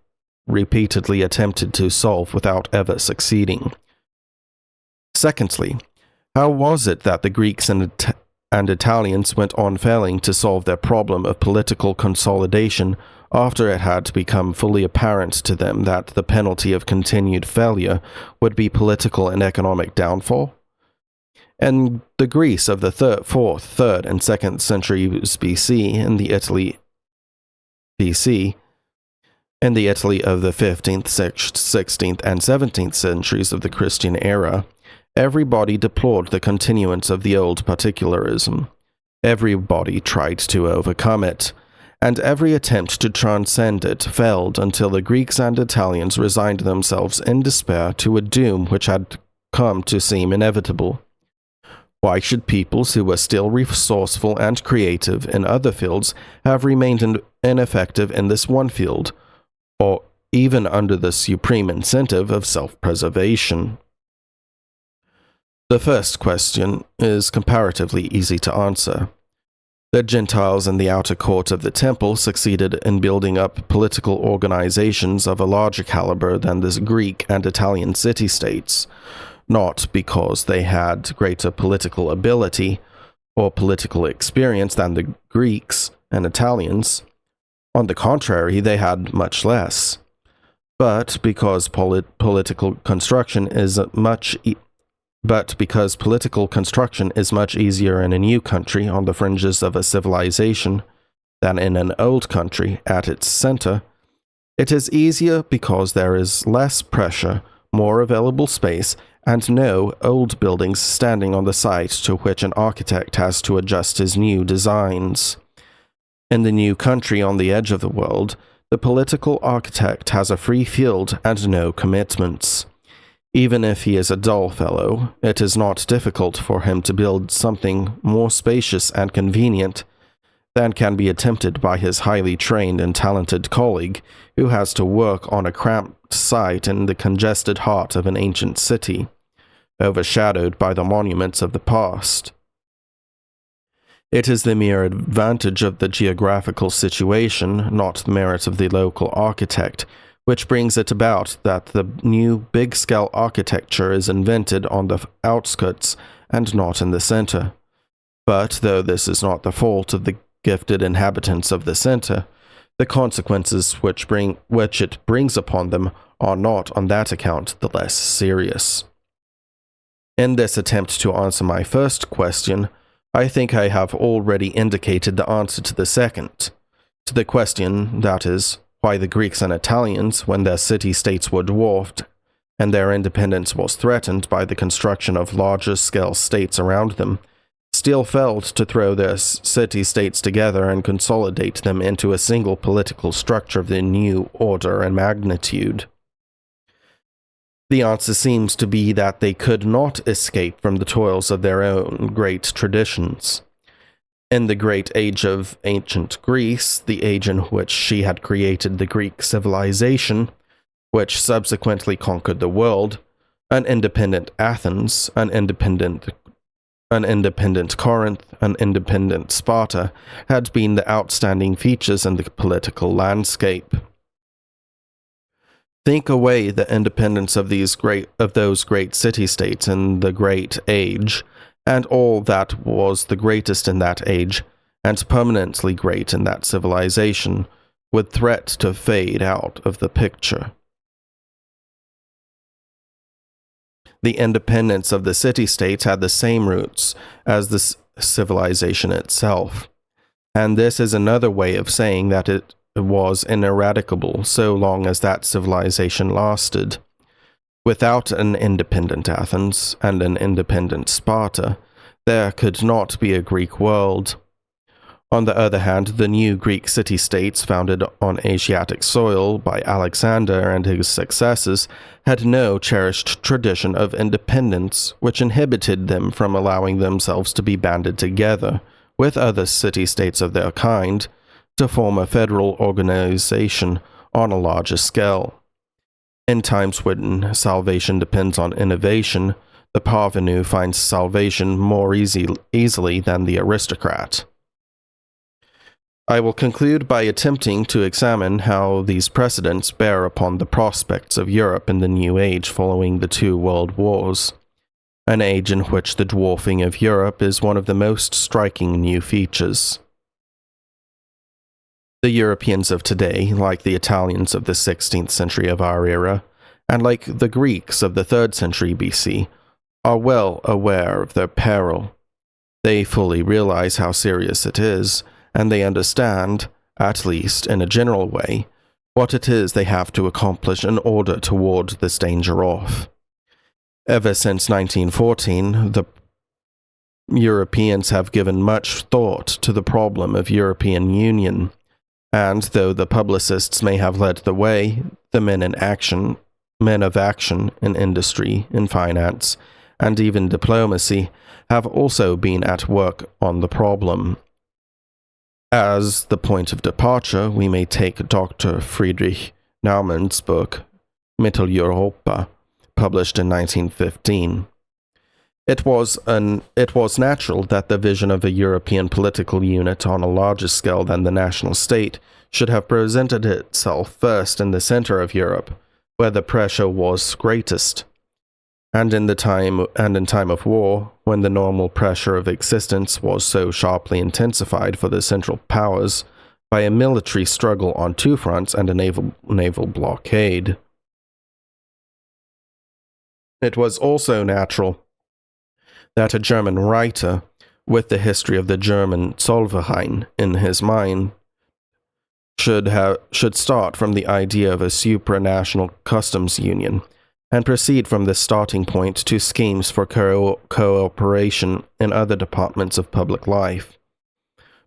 repeatedly attempted to solve without ever succeeding? Secondly, how was it that the Greeks and Italians went on failing to solve their problem of political consolidation after it had become fully apparent to them that the penalty of continued failure would be political and economic downfall? And the Greece of the 4th, 3rd, and 2nd centuries BC, and the Italy of the 15th, 16th, and 17th centuries of the Christian era, everybody deplored the continuance of the old particularism. Everybody tried to overcome it, and every attempt to transcend it failed until the Greeks and Italians resigned themselves in despair to a doom which had come to seem inevitable. Why should peoples who were still resourceful and creative in other fields have remained ineffective in this one field, or even under the supreme incentive of self-preservation? The first question is comparatively easy to answer. The Gentiles in the outer court of the temple succeeded in building up political organizations of a larger caliber than the Greek and Italian city-states, not because they had greater political ability or political experience than the Greeks and Italians. On the contrary, they had much less, but because political construction is much easier in a new country on the fringes of a civilization than in an old country at its center. It is easier because there is less pressure, more available space, and no old buildings standing on the site to which an architect has to adjust his new designs. In the new country on the edge of the world, the political architect has a free field and no commitments. Even if he is a dull fellow, it is not difficult for him to build something more spacious and convenient than can be attempted by his highly trained and talented colleague who has to work on a cramped site in the congested heart of an ancient city, overshadowed by the monuments of the past. It is the mere advantage of the geographical situation, not the merit of the local architect, which brings it about that the new big-scale architecture is invented on the outskirts and not in the center. But though this is not the fault of the gifted inhabitants of the center, the consequences which it brings upon them are not on that account the less serious. In this attempt to answer my first question, I think I have already indicated the answer to the second. To the question, that is, why the Greeks and Italians, when their city-states were dwarfed and their independence was threatened by the construction of larger-scale states around them, still failed to throw their city-states together and consolidate them into a single political structure of the new order and magnitude. The answer seems to be that they could not escape from the toils of their own great traditions. In the great age of ancient Greece, the age in which she had created the Greek civilization, which subsequently conquered the world, an independent Athens, an independent Corinth, an independent Sparta, had been the outstanding features in the political landscape. Think away the independence of those great city-states in the great age, and all that was the greatest in that age, and permanently great in that civilization, would threat to fade out of the picture. The independence of the city-states had the same roots as the civilization itself, and this is another way of saying that it was ineradicable so long as that civilization lasted. Without an independent Athens and an independent Sparta, there could not be a Greek world. On the other hand, the new Greek city-states founded on Asiatic soil by Alexander and his successors had no cherished tradition of independence, which inhibited them from allowing themselves to be banded together with other city-states of their kind to form a federal organization on a larger scale. In times when salvation depends on innovation, the parvenu finds salvation more easily than the aristocrat. I will conclude by attempting to examine how these precedents bear upon the prospects of Europe in the new age following the 2 world wars, an age in which the dwarfing of Europe is one of the most striking new features. The Europeans of today, like the Italians of the 16th century of our era, and like the Greeks of the 3rd century BC, are well aware of their peril. They fully realize how serious it is, and they understand, at least in a general way, what it is they have to accomplish in order to ward this danger off. Ever since 1914, the Europeans have given much thought to the problem of European union, And though the publicists may have led the way, the men of action in industry, in finance, and even diplomacy have also been at work on the problem. As the point of departure, we may take Dr. Friedrich Naumann's book, Mitteleuropa, published in 1915. It was natural that the vision of a European political unit on a larger scale than the national state should have presented itself first in the center of Europe, where the pressure was greatest. And in time of war, when the normal pressure of existence was so sharply intensified for the Central Powers by a military struggle on two fronts and a naval blockade. It was also natural that a German writer, with the history of the German Zollverein in his mind, should start from the idea of a supranational customs union, and proceed from this starting point to schemes for cooperation in other departments of public life.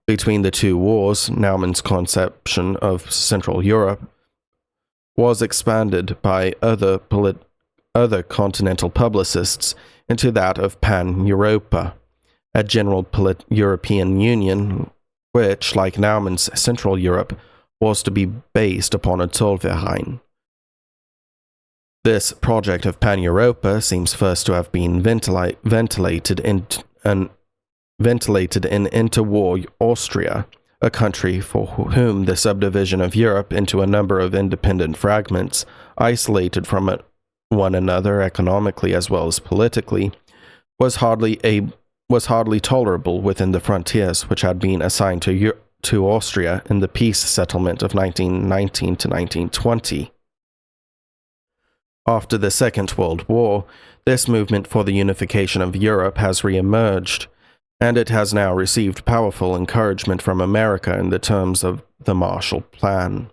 Between the two wars, Naumann's conception of Central Europe was expanded by other continental publicists into that of Pan-Europa, a general European Union which, like Naumann's Central Europe, was to be based upon a Zollverein. This project of Pan-Europa seems first to have been ventilated in interwar Austria, a country for whom the subdivision of Europe into a number of independent fragments, isolated from one another economically as well as politically, was hardly tolerable within the frontiers which had been assigned to Austria in the peace settlement of 1919 to 1920. After the Second World War, this movement for the unification of Europe has re-emerged, and it has now received powerful encouragement from America in the terms of the Marshall Plan.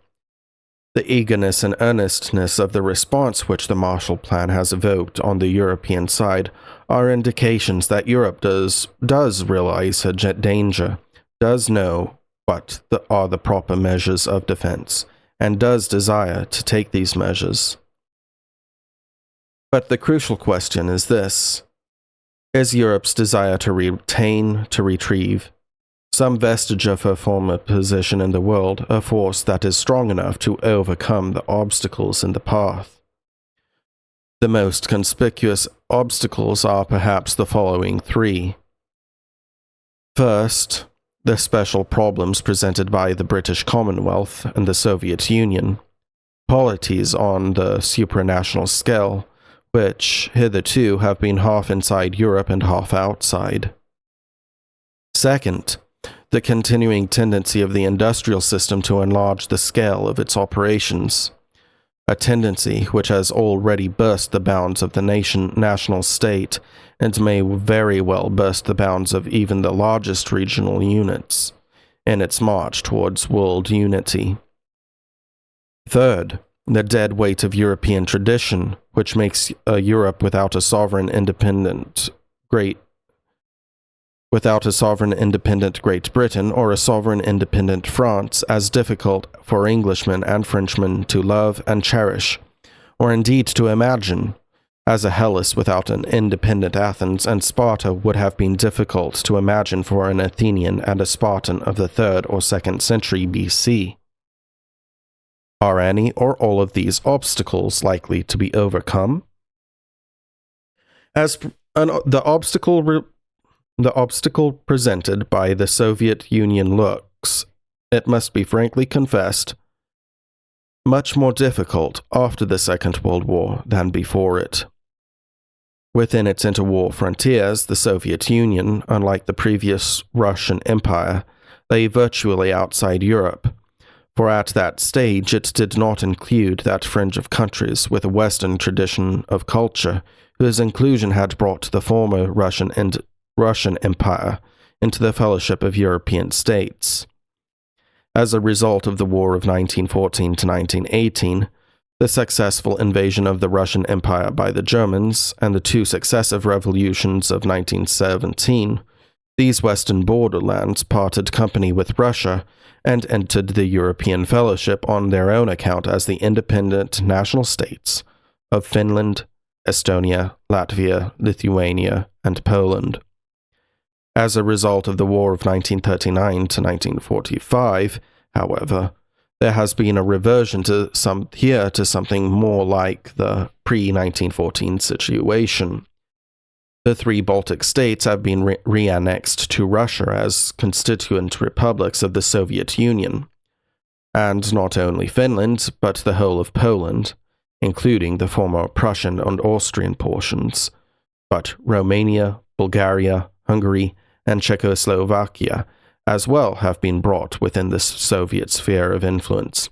The eagerness and earnestness of the response which the Marshall Plan has evoked on the European side are indications that Europe does realize her danger, does know what are the proper measures of defense, and does desire to take these measures. But the crucial question is this: is Europe's desire to retrieve some vestige of her former position in the world a force that is strong enough to overcome the obstacles in the path? The most conspicuous obstacles are perhaps the following three. First, the special problems presented by the British Commonwealth and the Soviet Union, polities on the supranational scale, which hitherto have been half inside Europe and half outside. Second, the continuing tendency of the industrial system to enlarge the scale of its operations, a tendency which has already burst the bounds of the national state and may very well burst the bounds of even the largest regional units in its march towards world unity. Third, the dead weight of European tradition, which makes a Europe without a sovereign independent Great Britain or a sovereign independent France as difficult for Englishmen and Frenchmen to love and cherish, or indeed to imagine, as a Hellas without an independent Athens and Sparta would have been difficult to imagine for an Athenian and a Spartan of the 3rd or 2nd century BC. Are any or all of these obstacles likely to be overcome? As the obstacle presented by the Soviet Union looks, it must be frankly confessed, much more difficult after the Second World War than before it. Within its interwar frontiers, the Soviet Union, unlike the previous Russian Empire, lay virtually outside Europe, for at that stage it did not include that fringe of countries with a Western tradition of culture whose inclusion had brought the former Russian Empire into the fellowship of European states. As a result of the War of 1914 to 1918, the successful invasion of the Russian Empire by the Germans, and the two successive revolutions of 1917, These western borderlands parted company with Russia and entered the European Fellowship on their own account as the independent national states of Finland, Estonia, Latvia, Lithuania, and Poland. As a result of the War of 1939 to 1945, however, there has been a reversion to something more like the pre-1914 situation. The three Baltic states have been re-annexed to Russia as constituent republics of the Soviet Union, and not only Finland, but the whole of Poland, including the former Prussian and Austrian portions, but Romania, Bulgaria, Hungary, and Czechoslovakia as well have been brought within the Soviet sphere of influence,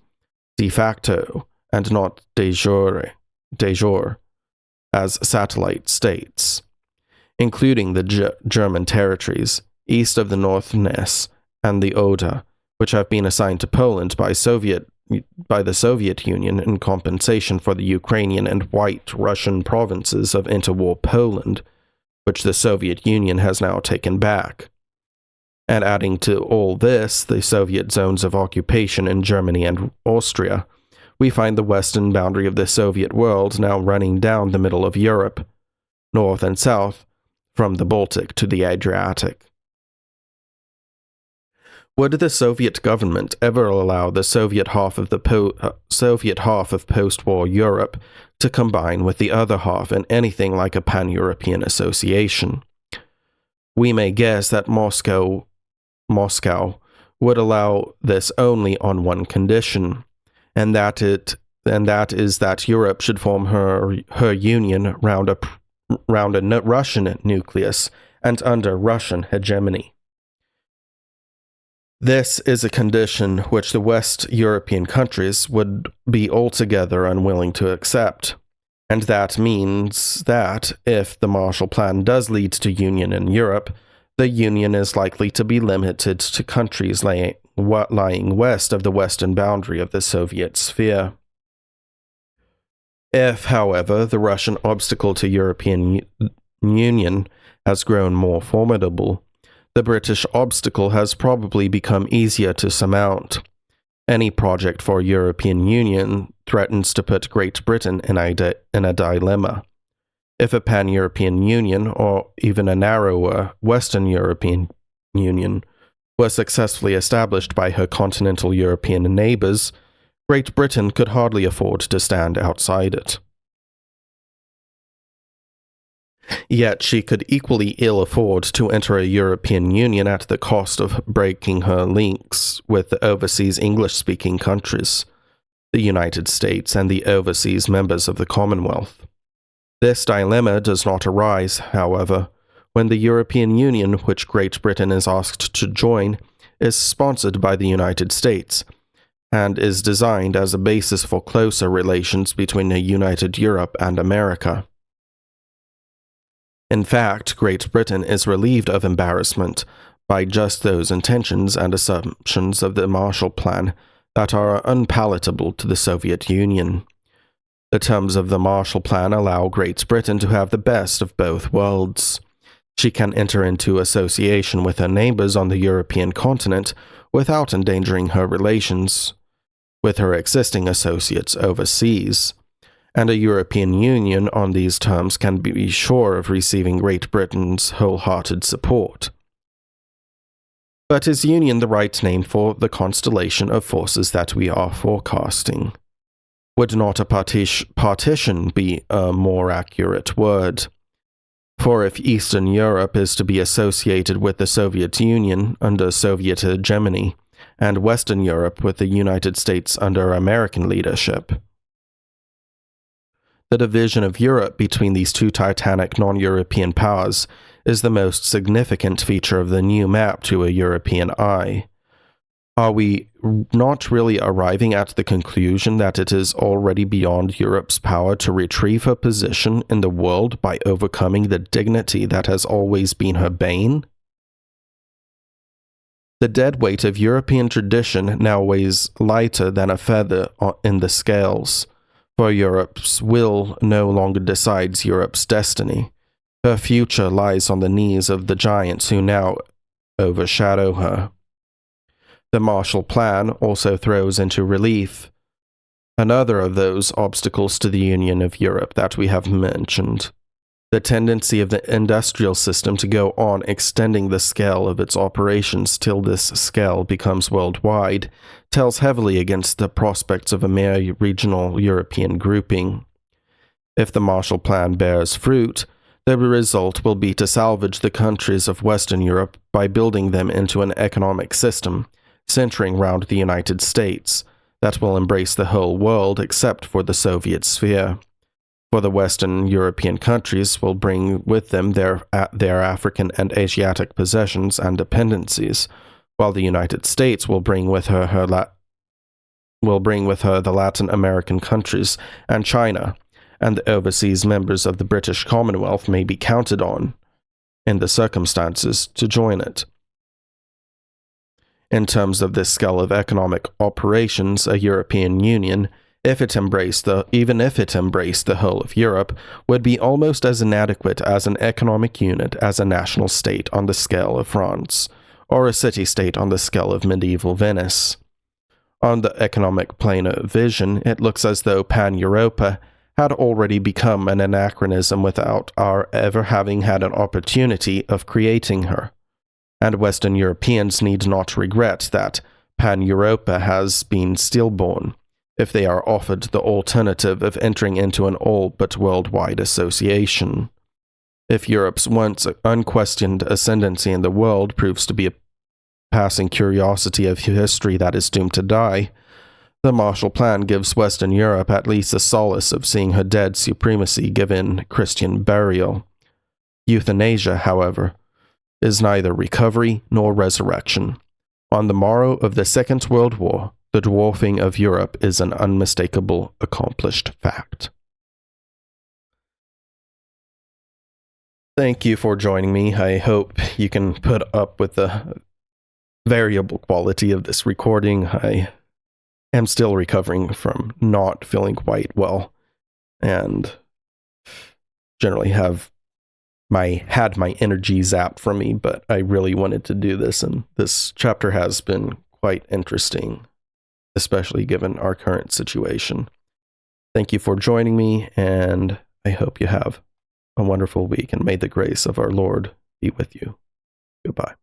de facto and not de jure, as satellite states, including the German territories east of the North Ness and the Oder, which have been assigned to Poland by the Soviet Union in compensation for the Ukrainian and White Russian provinces of interwar Poland, which the Soviet Union has now taken back. And adding to all this, the Soviet zones of occupation in Germany and Austria, we find the western boundary of the Soviet world now running down the middle of Europe, north and south, from the Baltic to the Adriatic. Would the Soviet government ever allow the Soviet half of post-war Europe to combine with the other half in anything like a pan-European association? We may guess that Moscow would allow this only on one condition, and that is that Europe should form her union round a Russian nucleus and under Russian hegemony. This is a condition which the West European countries would be altogether unwilling to accept, and that means that, if the Marshall Plan does lead to union in Europe, the union is likely to be limited to countries lying west of the western boundary of the Soviet sphere. If, however, the Russian obstacle to European union has grown more formidable, the British obstacle has probably become easier to surmount. Any project for European union threatens to put Great Britain in a dilemma. If a pan-European union, or even a narrower Western European Union, was successfully established by her continental European neighbours, Great Britain could hardly afford to stand outside it. Yet she could equally ill afford to enter a European Union at the cost of breaking her links with the overseas English-speaking countries, the United States, and the overseas members of the Commonwealth. This dilemma does not arise, however, when the European Union, which Great Britain is asked to join, is sponsored by the United States, and is designed as a basis for closer relations between a united Europe and America. In fact, Great Britain is relieved of embarrassment by just those intentions and assumptions of the Marshall Plan that are unpalatable to the Soviet Union. The terms of the Marshall Plan allow Great Britain to have the best of both worlds. She can enter into association with her neighbors on the European continent without endangering her relations with her existing associates overseas, and a European Union on these terms can be sure of receiving Great Britain's wholehearted support. But is union the right name for the constellation of forces that we are forecasting? Would not a partition be a more accurate word? For if Eastern Europe is to be associated with the Soviet Union under Soviet hegemony, and Western Europe with the United States under American leadership, the division of Europe between these two titanic non-European powers is the most significant feature of the new map to a European eye. Are we not really arriving at the conclusion that it is already beyond Europe's power to retrieve her position in the world by overcoming the dignity that has always been her bane? The dead weight of European tradition now weighs lighter than a feather in the scales, for Europe's will no longer decides Europe's destiny. Her future lies on the knees of the giants who now overshadow her. The Marshall Plan also throws into relief another of those obstacles to the Union of Europe that we have mentioned. The tendency of the industrial system to go on extending the scale of its operations till this scale becomes worldwide tells heavily against the prospects of a mere regional European grouping. If the Marshall Plan bears fruit, the result will be to salvage the countries of Western Europe by building them into an economic system, centering round the United States, that will embrace the whole world except for the Soviet sphere. For the Western European countries will bring with them their African and Asiatic possessions and dependencies, while the United States will bring with her the Latin American countries and China, and the overseas members of the British Commonwealth may be counted on, in the circumstances, to join it. In terms of this scale of economic operations, a European Union, even if it embraced the whole of Europe, would be almost as inadequate as an economic unit as a national state on the scale of France, or a city-state on the scale of medieval Venice. On the economic plane of vision, it looks as though Pan-Europa had already become an anachronism without our ever having had an opportunity of creating her. And Western Europeans need not regret that Pan-Europa has been stillborn, if they are offered the alternative of entering into an all but worldwide association. If Europe's once unquestioned ascendancy in the world proves to be a passing curiosity of history that is doomed to die, the Marshall Plan gives Western Europe at least the solace of seeing her dead supremacy given Christian burial. Euthanasia, however, is neither recovery nor resurrection. On the morrow of the Second World War, the dwarfing of Europe is an unmistakable accomplished fact. Thank you for joining me. I hope you can put up with the variable quality of this recording. I am still recovering from not feeling quite well, and generally had my energy zapped from me, but I really wanted to do this, and this chapter has been quite interesting, especially given our current situation. Thank you for joining me, and I hope you have a wonderful week, and may the grace of our Lord be with you. Goodbye.